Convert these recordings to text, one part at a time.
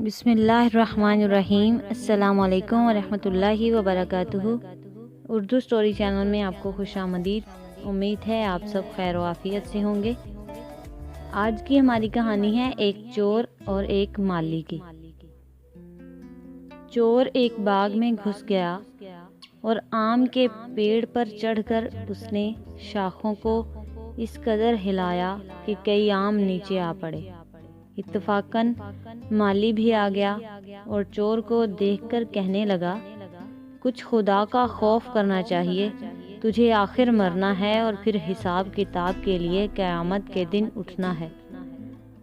بسم اللہ الرحمن الرحیم۔ السلام علیکم ورحمۃ اللہ وبرکاتہ۔ اردو سٹوری چینل میں آپ کو خوش آمدید۔ امید ہے آپ سب خیر و عافیت سے ہوں گے۔ آج کی ہماری کہانی ہے ایک چور اور ایک مالی کی۔ چور ایک باغ میں گھس گیا اور آم کے پیڑ پر چڑھ کر اس نے شاخوں کو اس قدر ہلایا کہ کئی آم نیچے آ پڑے۔ اتفاقاً مالی بھی آ گیا اور چور کو دیکھ کر کہنے لگا، کچھ خدا کا خوف کرنا چاہیے، تجھے آخر مرنا ہے اور پھر حساب کتاب کے لیے قیامت کے دن اٹھنا ہے،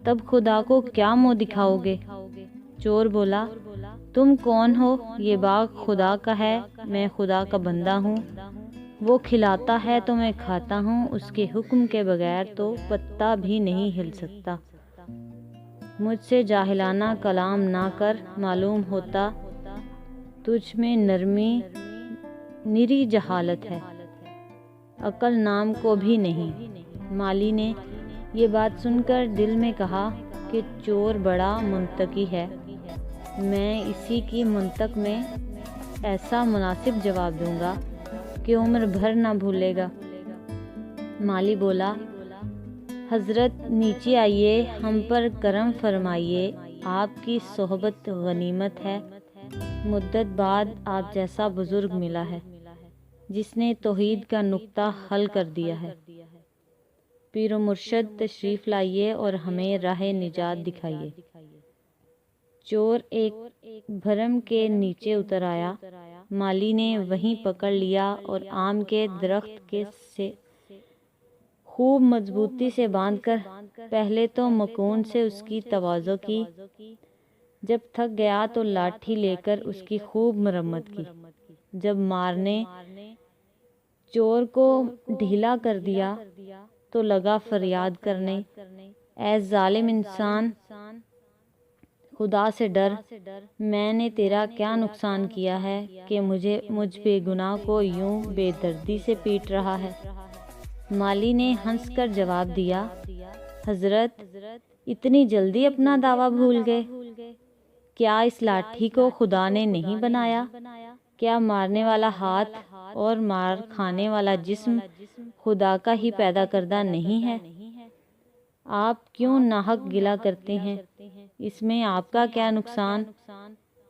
تب خدا کو کیا منہ دکھاؤ گے؟ چور بولا، تم کون ہو؟ یہ باغ خدا کا ہے، میں خدا کا بندہ ہوں، وہ کھلاتا ہے تو میں کھاتا ہوں، اس کے حکم کے بغیر تو پتا بھی نہیں ہل سکتا۔ مجھ سے جاہلانہ کلام نہ کر، معلوم ہوتا تجھ میں نرمی نری جہالت ہے، عقل نام کو بھی نہیں۔ مالی نے یہ بات سن کر دل میں کہا کہ چور بڑا منطقی ہے، میں اسی کی منطق میں ایسا مناسب جواب دوں گا کہ عمر بھر نہ بھولے گا۔ مالی بولا، حضرت نیچے آئیے، ہم پر کرم فرمائیے، آپ کی صحبت غنیمت ہے، مدت بعد آپ جیسا بزرگ ملا ہے جس نے توحید کا نکتہ حل کر دیا ہے۔ پیر و مرشد تشریف لائیے اور ہمیں راہ نجات دکھائیے۔ چور ایک بھرم کے نیچے اتر آیا۔ مالی نے وہیں پکڑ لیا اور آم کے درخت سے خوب مضبوطی سے باندھ کر پہلے تو مکون سے اس کی تواضع کی، جب تھک گیا تو لاٹھی لے کر اس کی خوب مرمت کی۔ جب مارنے چور کو ڈھیلا کر دیا تو لگا فریاد کرنے، اے ظالم انسان، خدا سے ڈر، میں نے تیرا کیا نقصان کیا ہے کہ مجھ بے گناہ کو یوں بے دردی سے پیٹ رہا ہے؟ مالی نے ہنس کر جواب دیا، حضرت اتنی جلدی اپنا دعویٰ بھول گئے؟ کیا اس لاٹھی کو خدا نے نہیں بنایا؟ کیا مارنے والا ہاتھ اور مار کھانے والا جسم خدا کا ہی پیدا کردہ نہیں ہے؟ آپ کیوں ناحق گلہ کرتے ہیں؟ اس میں آپ کا کیا نقصان؟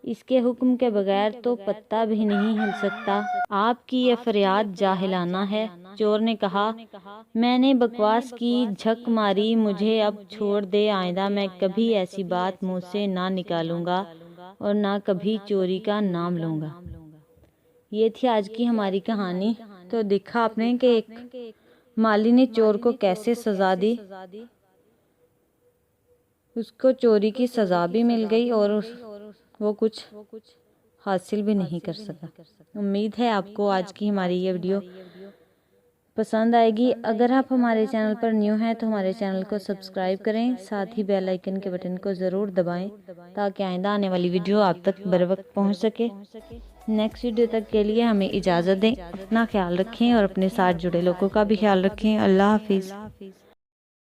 اس کے حکم کے بغیر تو پتا بھی نہیں ہل سکتا۔ آپ کی یہ فریاد جاہلانہ ہے۔ چور نے کہا، میں نے بکواس کی، جھک ماری، مجھے اب چھوڑ دے، آئندہ میں کبھی ایسی بات منہ سے نہ نکالوں گا اور نہ کبھی چوری کا نام لوں گا۔ یہ تھی آج کی ہماری کہانی۔ تو دیکھا آپ نے کہ ایک مالی نے چور کو کیسے سزا دی، اس کو چوری کی سزا بھی مل گئی اور وہ کچھ حاصل بھی نہیں کر سکا۔ امید ہے آپ کو آج کی ہماری یہ ویڈیو پسند آئے گی۔ اگر آپ ہمارے چینل پر نیو ہیں تو ہمارے چینل کو سبسکرائب کریں، ساتھ ہی بیل آئیکن کے بٹن کو ضرور دبائیں تاکہ آئندہ آنے والی ویڈیو آپ تک بر وقت پہنچ سکے۔ نیکسٹ ویڈیو تک کے لیے ہمیں اجازت دیں، اپنا خیال رکھیں اور اپنے ساتھ جڑے لوگوں کا بھی خیال رکھیں۔ اللہ حافظ۔